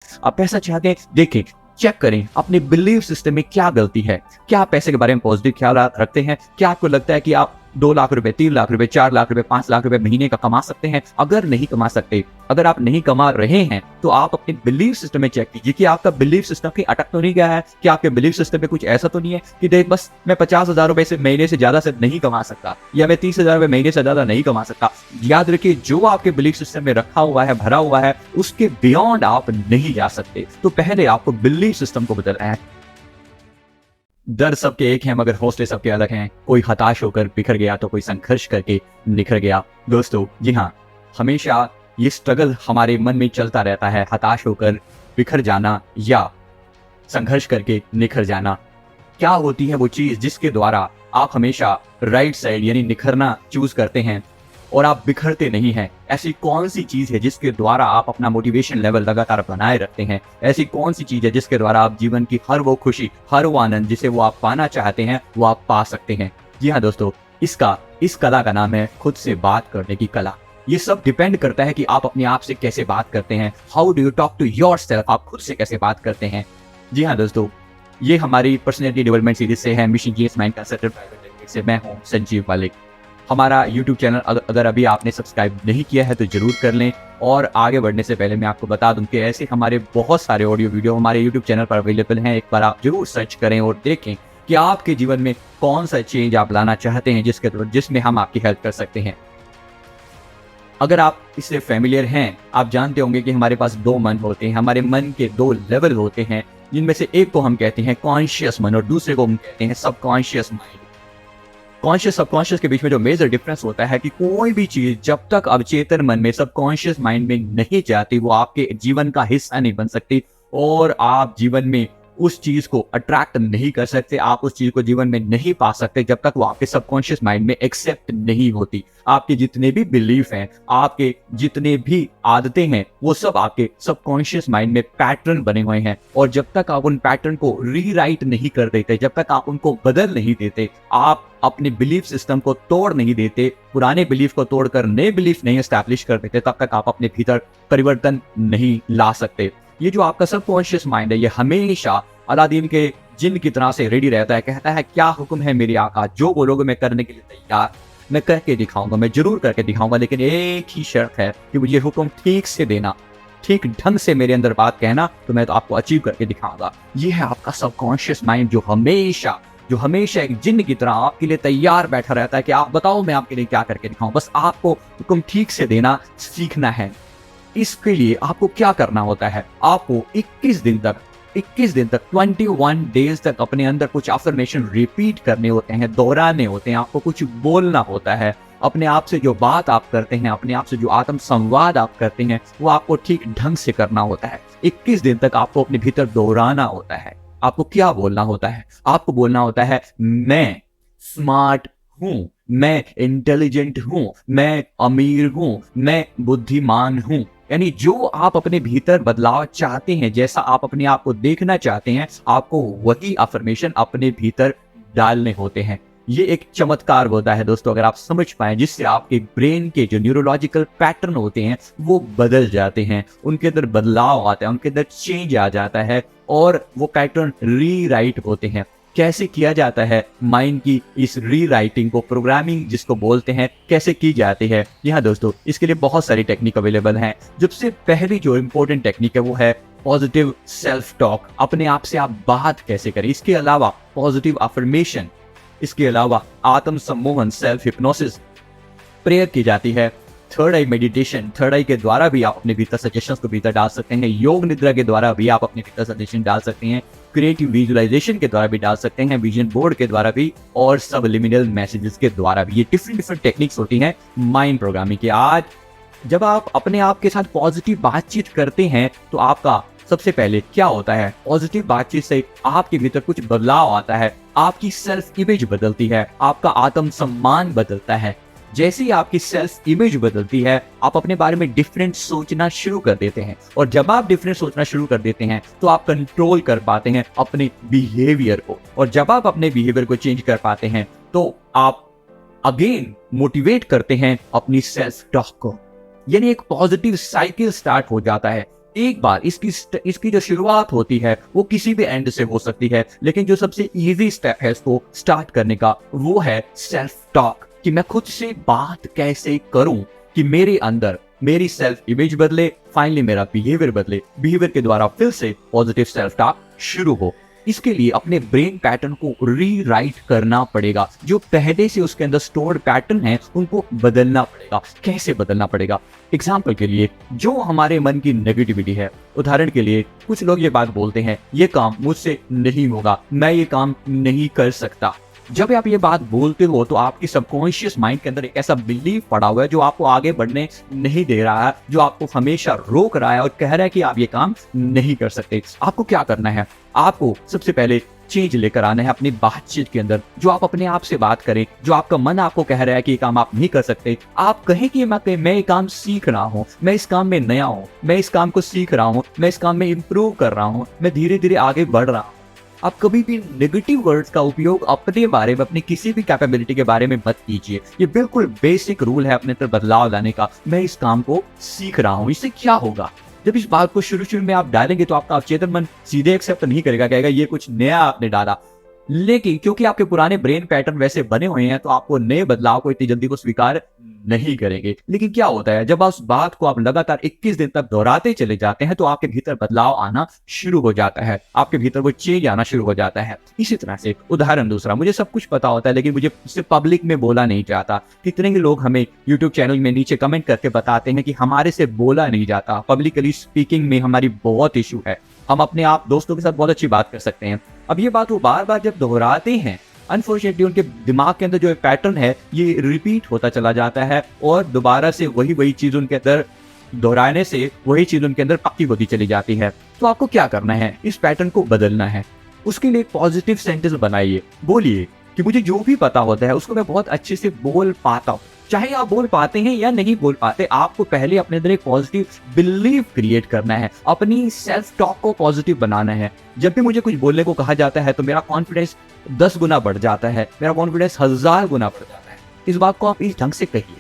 आप पैसा चाहते हैं, देखें, चेक करें अपने बिलीफ सिस्टम में क्या गलती है। क्या आप पैसे के बारे में पॉजिटिव ख्याल रखते हैं? क्या आपको लगता है कि आप 2 लाख रुपए, 3 लाख रुपए, 4 लाख रुपए, 5 लाख रुपए महीने का कमा सकते हैं? अगर नहीं कमा सकते, अगर आप नहीं कमा रहे हैं, तो आप अपने बिलीफ सिस्टम में चेक कीजिए कि आपका बिलीफ सिस्टम कहीं अटक तो नहीं गया है। कि आपके बिलीफ सिस्टम में कुछ ऐसा तो नहीं है कि देख बस मैं 50,000 रुपए से महीने से ज्यादा से नहीं कमा सकता, या मैं 30,000 रुपए महीने से ज्यादा नहीं कमा सकता। याद रखिए, जो आपके बिलीफ सिस्टम में रखा हुआ है, भरा हुआ है, उसके बियॉन्ड आप नहीं जा सकते। तो पहले आपको बिलीफ सिस्टम को बदलना है। दर सबके एक हैं मगर हौसले सबके अलग हैं। कोई हताश होकर बिखर गया तो कोई संघर्ष करके निखर गया। दोस्तों, जी हाँ, हमेशा ये स्ट्रगल हमारे मन में चलता रहता है, हताश होकर बिखर जाना या संघर्ष करके निखर जाना। क्या होती है वो चीज जिसके द्वारा आप हमेशा राइट साइड यानी निखरना चूज करते हैं और आप बिखरते नहीं हैं? ऐसी कौन सी चीज है जिसके द्वारा आप अपना मोटिवेशन लेवल लगातार बनाए रखते हैं? ऐसी कौन सी चीज है जिसके द्वारा आप जीवन की हर वो खुशी, हर वो आनंद जिसे वो आप पाना चाहते हैं, वो आप पा सकते हैं? जी हाँ दोस्तों, इस कला का नाम है खुद से बात करने की कला। ये सब डिपेंड करता है कि आप अपने आप से कैसे बात करते हैं। How do you talk to yourself? आप खुद से कैसे बात करते हैं? जी हाँ दोस्तों, ये हमारी पर्सनैलिटी डेवलपमेंट सीरीज से है, mission GS mind consultant private limited से। मैं हूँ संजीव मलिक। हमारा यूट्यूब चैनल अगर अभी आपने सब्सक्राइब नहीं किया है तो जरूर कर लें। और आगे बढ़ने से पहले मैं आपको बता दूं कि ऐसे हमारे बहुत सारे ऑडियो वीडियो हमारे यूट्यूब चैनल पर अवेलेबल हैं। एक बार आप जरूर सर्च करें और देखें कि आपके जीवन में कौन सा चेंज आप लाना चाहते हैं जिसमें हम आपकी हेल्प कर सकते हैं। अगर आप इससे फैमिलियर हैं, आप जानते होंगे कि हमारे पास 2 मन होते हैं। हमारे मन के 2 लेवल होते हैं, जिनमें से एक को हम कहते हैं कॉन्शियस मन और दूसरे को हम कहते हैं सबकॉन्शियस माइंड। कॉन्शियस सबकॉन्शियस के बीच में जो मेजर डिफरेंस होता है कि कोई भी चीज जब तक अवचेतन मन में, सबकॉन्शियस माइंड में नहीं जाती, वो आपके जीवन का हिस्सा नहीं बन सकती और आप जीवन में उस चीज को अट्रैक्ट नहीं कर सकते। आप उस चीज को जीवन में नहीं पा सकते जब तक वो आपके सबकॉन्शियस माइंड में एक्सेप्ट नहीं होती। आपके जितने भी बिलीफ हैं, आपके जितने भी आदतें हैं, वो सब आपके सबकॉन्शियस माइंड में पैटर्न बने हुए हैं। और जब तक आप उन पैटर्न को रीराइट नहीं कर देते, जब तक आप उनको बदल नहीं देते, आप अपने बिलीफ सिस्टम को तोड़ नहीं देते, पुराने बिलीफ को तोड़कर नए बिलीफ नहीं एस्टैब्लिश कर देते, तब तक आप अपने भीतर परिवर्तन नहीं ला सकते। ये जो आपका सबकॉन्शियस माइंड है, ये हमेशा अलादीन के जिन की तरह से रेडी रहता है। कहता है, क्या हुक्म है मेरे आका, जो बोलोगे मैं करने के लिए तैयार। मैं कह के दिखाऊंगा, मैं जरूर करके दिखाऊंगा, लेकिन एक ही शर्त है कि मुझे हुक्म ठीक से देना, ठीक ढंग से मेरे अंदर बात कहना, तो मैं तो आपको अचीव करके दिखाऊंगा। ये है आपका सबकॉन्शियस माइंड जो हमेशा एक जिन्न की तरह आपके लिए तैयार बैठा रहता है कि आप बताओ मैं आपके लिए क्या करके दिखाऊं। बस आपको हुक्म ठीक से देना सीखना है। इसके लिए आपको क्या करना होता है? आपको 21 दिन तक 21 डेज तक अपने अंदर कुछ अफर्मेशन रिपीट करने होते हैं, दोहराने होते हैं। आपको कुछ बोलना होता है। अपने आप से जो बात आप करते हैं, अपने आप से जो आत्म संवाद आप करते हैं, वो आपको ठीक ढंग से करना होता है। 21 दिन तक आपको अपने भीतर दोहराना होता है। आपको क्या बोलना होता है? आपको बोलना होता है, मैं स्मार्ट हूं, मैं इंटेलिजेंट हूं, मैं अमीर हूं, मैं बुद्धिमान हूं। यानी जो आप अपने भीतर बदलाव चाहते हैं, जैसा आप अपने आप को देखना चाहते हैं, आपको वही अफर्मेशन अपने भीतर डालने होते हैं। ये एक चमत्कार होता है दोस्तों, अगर आप समझ पाए, जिससे आपके ब्रेन के जो न्यूरोलॉजिकल पैटर्न होते हैं वो बदल जाते हैं, उनके अंदर बदलाव आता है, उनके अंदर चेंज आ जाता है और वो पैटर्न रीराइट होते हैं। कैसे किया जाता है माइंड की इस रीराइटिंग को, प्रोग्रामिंग जिसको बोलते हैं, कैसे की जाती है? यहाँ दोस्तों, इसके लिए बहुत सारी टेक्निक अवेलेबल हैं। सबसे पहली जो इंपॉर्टेंट टेक्निक है वो है पॉजिटिव सेल्फ टॉक। अपने आप से आप बात कैसे करें। इसके अलावा पॉजिटिव अफर्मेशन, इसके अलावा आत्म सम्मोहन, सेल्फ हिप्नोसिस, प्रेयर की जाती है। थर्ड आई मेडिटेशन, थर्ड आई के द्वारा भी आप अपने भीतर सजेशंस को भीतर डाल सकते हैं। योग निद्रा के द्वारा भी आप अपने भीतर सजेशन डाल सकते हैं। क्रिएटिव विजुअलाइजेशन के द्वारा भी डाल सकते हैं, विजन बोर्ड के द्वारा भी, और सबलिमिनल मैसेजेस के द्वारा भी। ये डिफरेंट टेक्निक्स होती हैं माइंड प्रोग्रामिंग की। आज जब आप अपने आप के साथ पॉजिटिव बातचीत करते हैं तो आपका सबसे पहले क्या होता है? पॉजिटिव बातचीत से आपके भीतर कुछ बदलाव आता है, आपकी सेल्फ इमेज बदलती है, आपका आत्म सम्मान बदलता है। जैसे ही आपकी सेल्फ इमेज बदलती है, आप अपने बारे में डिफरेंट सोचना शुरू कर देते हैं, और जब आप डिफरेंट सोचना शुरू कर देते हैं तो आप कंट्रोल कर पाते हैं अपने बिहेवियर को, और जब आप अपने बिहेवियर को चेंज कर पाते हैं तो आप अगेन मोटिवेट करते हैं अपनी सेल्फ टॉक को। यानी एक पॉजिटिव साइकिल स्टार्ट हो जाता है। एक बार इसकी जो शुरुआत होती है वो किसी भी एंड से हो सकती है, लेकिन जो सबसे इजी स्टेप है इसको स्टार्ट करने का वो है सेल्फ टॉक, कि मैं खुद से बात कैसे करूं कि मेरे अंदर मेरी सेल्फ इमेज बदले, फाइनली मेरा बिहेवियर बदले, बिहेवियर के द्वारा फिर से पॉजिटिव सेल्फ टॉक शुरू हो। इसके लिए अपने ब्रेन पैटर्न को रीराइट करना पड़ेगा। जो पहले से उसके अंदर स्टोर्ड पैटर्न है उनको बदलना पड़ेगा। कैसे बदलना पड़ेगा? एग्जाम्पल के लिए, जो हमारे मन की नेगेटिविटी है, उदाहरण के लिए कुछ लोग ये बात बोलते हैं, ये काम मुझसे नहीं होगा, मैं ये काम नहीं कर सकता। जब आप ये बात बोलते हो तो आपकी सबकॉन्शियस माइंड के अंदर एक ऐसा बिलीफ पड़ा हुआ है जो आपको आगे बढ़ने नहीं दे रहा है, जो आपको हमेशा रोक रहा है और कह रहा है कि आप ये काम नहीं कर सकते। आपको क्या करना है? आपको सबसे पहले चेंज लेकर आना है अपनी बातचीत के अंदर। जो आप अपने आप से बात करें, जो आपका मन आपको कह रहा है कि ये काम आप नहीं कर सकते, आप कहें कि मैं ये काम सीख रहा हूँ, मैं इस काम में नया हूँ, मैं इस काम को सीख रहा हूँ, मैं इस काम में इंप्रूव कर रहा हूँ, मैं धीरे धीरे आगे बढ़ रहा हूँ। आप कभी भी नेगेटिव वर्ड्स का उपयोग अपने बारे में, अपनी किसी भी कैपेबिलिटी के बारे में मत कीजिए। ये बिल्कुल बेसिक रूल है अपने अंदर बदलाव लाने का। मैं इस काम को सीख रहा हूँ, इससे क्या होगा? जब इस बात को शुरू में आप डालेंगे तो आपका अवचेतन मन सीधे एक्सेप्ट नहीं करेगा, कहेगा ये कुछ नया आपने डाला। लेकिन क्योंकि आपके पुराने ब्रेन पैटर्न वैसे बने हुए हैं तो आपको नए बदलाव को इतनी जल्दी को स्वीकार नहीं करेंगे। लेकिन क्या होता है, जब उस बात को आप लगातार 21 दिन तक दोहराते चले जाते हैं तो आपके भीतर बदलाव आना शुरू हो जाता है, आपके भीतर वो चेंज आना शुरू हो जाता है। इसी तरह से उदाहरण दूसरा, मुझे सब कुछ पता होता है लेकिन मुझे इससे पब्लिक में बोला नहीं जाता। कितने ही लोग हमें यूट्यूब चैनल में नीचे कमेंट करके बताते हैं कि हमारे से बोला नहीं जाता, पब्लिकली स्पीकिंग में हमारी बहुत इशू है। हम अपने आप दोस्तों के साथ बहुत अच्छी बात कर सकते हैं। अब ये बात वो बार बार जब दोहराते हैं, अनफॉर्चुनेटली उनके दिमाग के अंदर जो पैटर्न है ये रिपीट होता चला जाता है और दोबारा से वही चीज उनके अंदर दोहराने से वही चीज उनके अंदर पक्की होती चली जाती है। तो आपको क्या करना है? इस पैटर्न को बदलना है। उसके लिए एक पॉजिटिव सेंटेंस बनाइए। बोलिए कि मुझे जो भी पता होता है उसको मैं बहुत अच्छे से बोल पाता हूँ। चाहे आप बोल पाते हैं या नहीं बोल पाते, आपको पहले अपने अंदर एक पॉजिटिव बिलीफ क्रिएट करना है, अपनी सेल्फ टॉक को पॉजिटिव बनाना है। जब भी मुझे कुछ बोलने को कहा जाता है तो मेरा कॉन्फिडेंस 10 गुना बढ़ जाता है, मेरा कॉन्फिडेंस 1000 गुना बढ़ जाता है। इस बात को आप इस ढंग से कहिए।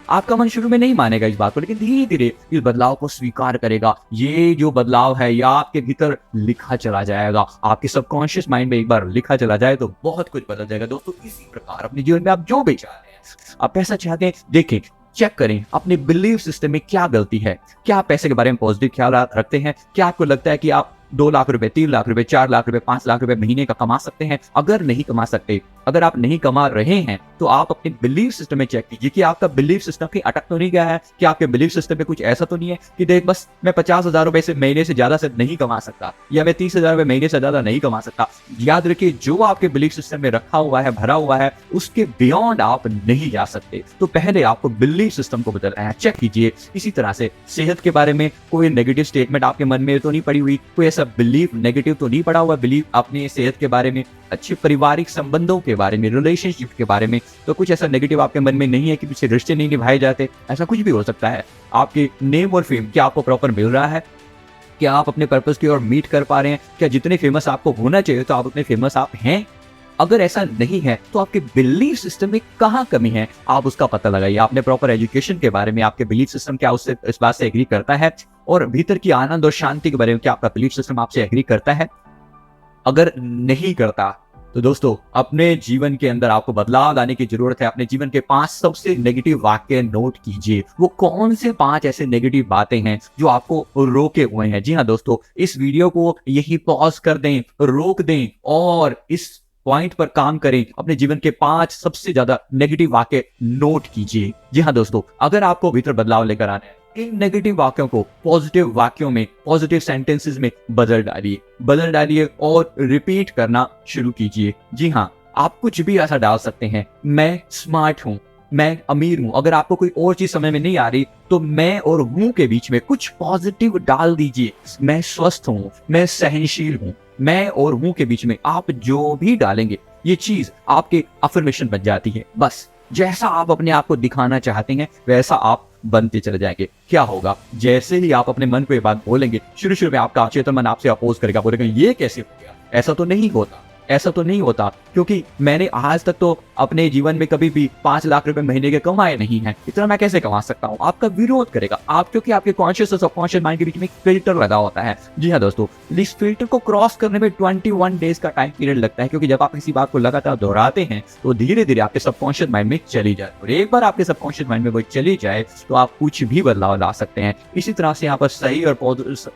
आपका मन शुरू में नहीं मानेगा इस बात को, लेकिन धीरे धीरे इस बदलाव को स्वीकार करेगा। ये जो बदलाव है या आपके भीतर लिखा चला जाएगा, आपके सबकॉन्शियस माइंड में एक बार लिखा चला जाए तो बहुत कुछ बदल जाएगा। दोस्तों, इसी प्रकार अपने जीवन में आप जो भी चाहते हैं, आप पैसा चाहते हैं, देखें, चेक करें अपने बिलीफ सिस्टम में क्या गलती है। क्या आप पैसे के बारे में पॉजिटिव ख्याल रखते हैं? क्या आपको लगता है कि आप 2 लाख रुपए, 3 लाख रुपए, 4 लाख रुपए, 5 लाख रुपए महीने का कमा सकते हैं? अगर नहीं कमा सकते, अगर आप नहीं कमा रहे हैं तो आप अपने बिलीफ सिस्टम में चेक कीजिए कि आपका बिलीफ सिस्टम कहीं अटक तो नहीं गया है, कि आपके बिलीफ सिस्टम में कुछ ऐसा तो नहीं है कि देख बस मैं 50,000 रुपए से महीने से ज्यादा से नहीं कमा सकता, या मैं 30,000 रुपए महीने से ज्यादा नहीं कमा सकता। याद रखिए, जो आपके बिलीफ सिस्टम में रखा हुआ है, भरा हुआ है, उसके बियॉन्ड आप नहीं जा सकते। तो पहले आपको बिलीफ सिस्टम को बदलना है, चेक कीजिए। इसी तरह से सेहत के बारे में कोई नेगेटिव स्टेटमेंट आपके मन में तो नहीं पड़ी हुई, कोई ऐसा बिलीफ नेगेटिव तो नहीं पड़ा हुआ बिलीफ अपनी सेहत के बारे में, अच्छे पारिवारिक संबंधों के बारे में, रिलेशनशिप के बारे में, तो कुछ ऐसा नेगेटिव आपके मन में नहीं है कि पीछे रिश्ते नहीं निभाए जाते। ऐसा कुछ भी हो सकता है। आपके नेम और फेम क्या आपको प्रॉपर मिल रहा है? क्या आप अपने पर्पस की ओर मीट कर पा रहे हैं? क्या जितने फेमस आपको होना चाहिए तो आप उतने फेमस आप हैं? अगर ऐसा नहीं है तो आपके बिलीफ सिस्टम में कहाँ कमी है, आप उसका पता लगाइए। आपने प्रॉपर एजुकेशन के बारे में, आपके बिलीफ सिस्टम क्या उससे इस बात से एग्री करता है? और भीतर की आनंद और शांति के बारे में क्या आपका बिलीफ सिस्टम आपसे एग्री करता है? अगर नहीं करता तो दोस्तों, अपने जीवन के अंदर आपको बदलाव लाने की जरूरत है। अपने जीवन के 5 सबसे नेगेटिव वाक्य नोट कीजिए। वो कौन से 5 ऐसे नेगेटिव बातें हैं जो आपको रोके हुए हैं? जी हाँ दोस्तों, इस वीडियो को यही पॉज कर दें, रोक दें और इस पॉइंट पर काम करें। अपने जीवन के 5 सबसे ज्यादा नेगेटिव वाक्य नोट कीजिए। जी हाँ दोस्तों, अगर आपको भीतर बदलाव लेकर आना है, इन नेगेटिव वाक्यों को पॉजिटिव वाक्यों में, पॉजिटिव सेंटेंसेस में बदल डालिए और रिपीट करना शुरू कीजिए। जी हाँ, आप कुछ भी ऐसा डाल सकते हैं। मैं स्मार्ट हूँ, मैं अमीर हूं। अगर आपको कोई और चीज समझ में नहीं आ रही तो मैं और हूं के बीच में कुछ पॉजिटिव डाल दीजिए। मैं स्वस्थ हूं, मैं सहनशील हूं, मैं और हूं के बीच में आप जो भी डालेंगे ये चीज आपके अफर्मेशन बन जाती है। बस जैसा आप अपने आप को दिखाना चाहते हैं वैसा आप बनते चले जाएंगे। क्या होगा, जैसे ही आप अपने मन को ये बात बोलेंगे, शुरू में आपका अचेतन मन आपसे अपोज करेगा, बोलेगा ये कैसे हो गया, ऐसा तो नहीं होता। ऐसा तो नहीं होता, क्योंकि मैंने आज तक तो अपने जीवन में कभी भी 5 लाख रुपए महीने के कमाए नहीं हैं, इतना मैं कैसे कमा सकता हूँ? आपका विरोध करेगा आप, क्योंकि आपके कॉन्शियस और सबकॉन्शियस माइंड के बीच में एक फिल्टर लगा होता है। जी हाँ दोस्तों, इस फिल्टर को क्रॉस करने में 21 डेज का टाइम पीरियड लगता है, क्योंकि जब आप किसी बात को लगातार दोहराते हैं तो धीरे धीरे आपके सबकॉन्शियस माइंड में चली जाए, और एक बार आपके सबकॉन्शियस माइंड में वो चली जाए तो आप कुछ भी बदलाव ला सकते हैं। इसी तरह से यहाँ पर सही और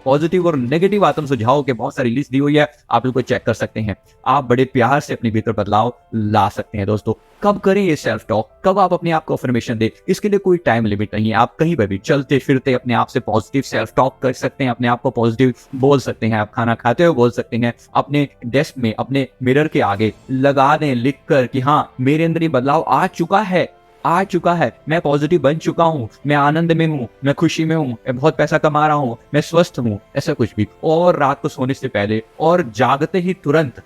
पॉजिटिव और नेगेटिव आत्म सुझाव के बहुत सारी लिस्ट दी हुई है, आप इनको चेक कर सकते हैं। आप बड़े प्यार से अपने भीतर बदलाव ला सकते हैं। दोस्तों, कब करें ये सेल्फ टॉक, कब आप अपने आप को अफर्मेशन दें, इसके लिए कोई टाइम लिमिट नहीं है। आप कहीं पर भी चलते फिरते अपने आप से पॉजिटिव सेल्फ टॉक कर सकते हैं, अपने आप को पॉजिटिव बोल सकते हैं। आप खाना खाते हुए बोल सकते हैं, अपने डेस्क में अपने मिरर के आगे लगा दें लिख कर कि हाँ, मेरे अंदर ये बदलाव आ चुका है, मैं पॉजिटिव बन चुका हूँ, मैं आनंद में हूँ, मैं खुशी में हूँ, मैं बहुत पैसा कमा रहा हूँ, मैं स्वस्थ हूँ, ऐसा कुछ भी। और रात को सोने से पहले और जागते ही तुरंत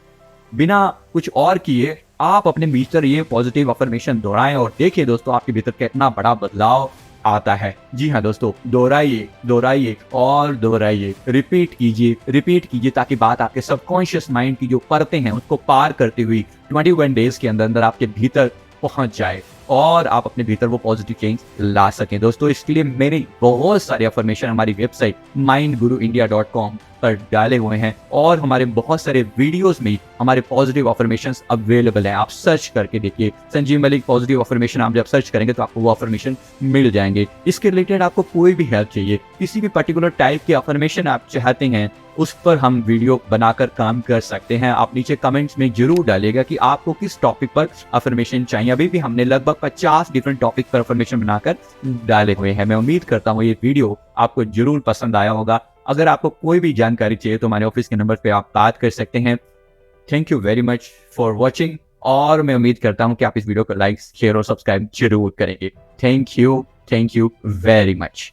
बिना कुछ और किए आप अपने भीतर ये पॉजिटिव अफर्मेशन दोहराएं, और देखिए दोस्तों, आपके भीतर कितना बड़ा बदलाव आता है। जी हाँ दोस्तों, दोहराइए और दोहराइए, रिपीट कीजिए ताकि बात आपके सबकॉन्शियस माइंड की जो परतें हैं उसको पार करते हुए 21 डेज के अंदर आपके भीतर पहुंच जाए और आप अपने भीतर वो पॉजिटिव चेंज ला सकें। दोस्तों, इसके लिए मेरे बहुत सारे अफर्मेशन हमारी वेबसाइट mindguruindia.com पर डाले हुए हैं, और हमारे बहुत सारे वीडियोस में हमारे पॉजिटिव अफर्मेशंस अवेलेबल हैं। आप सर्च करके देखिए, संजीव मलिक पॉजिटिव अफर्मेशन, आप जब सर्च करेंगे तो आपको वो अफर्मेशन मिल जाएंगे। इसके रिलेटेड आपको कोई भी हेल्प चाहिए, किसी भी पर्टिकुलर टाइप के अफर्मेशन आप चाहते हैं, उस पर हम वीडियो बनाकर काम कर सकते हैं। आप नीचे कमेंट्स में जरूर डालिएगा कि आपको किस टॉपिक पर अफर्मेशन चाहिए। अभी भी हमने लगभग 50 डिफरेंट टॉपिक पर अफर्मेशन बनाकर डाले हुए हैं। मैं उम्मीद करता हूँ ये वीडियो आपको जरूर पसंद आया होगा। अगर आपको कोई भी जानकारी चाहिए तो हमारे ऑफिस के नंबर पे आप बात कर सकते हैं। Thank you very much for watching, और मैं उम्मीद करता हूँ कि आप इस वीडियो को लाइक, शेयर और सब्सक्राइब जरूर करेंगे। Thank you very much.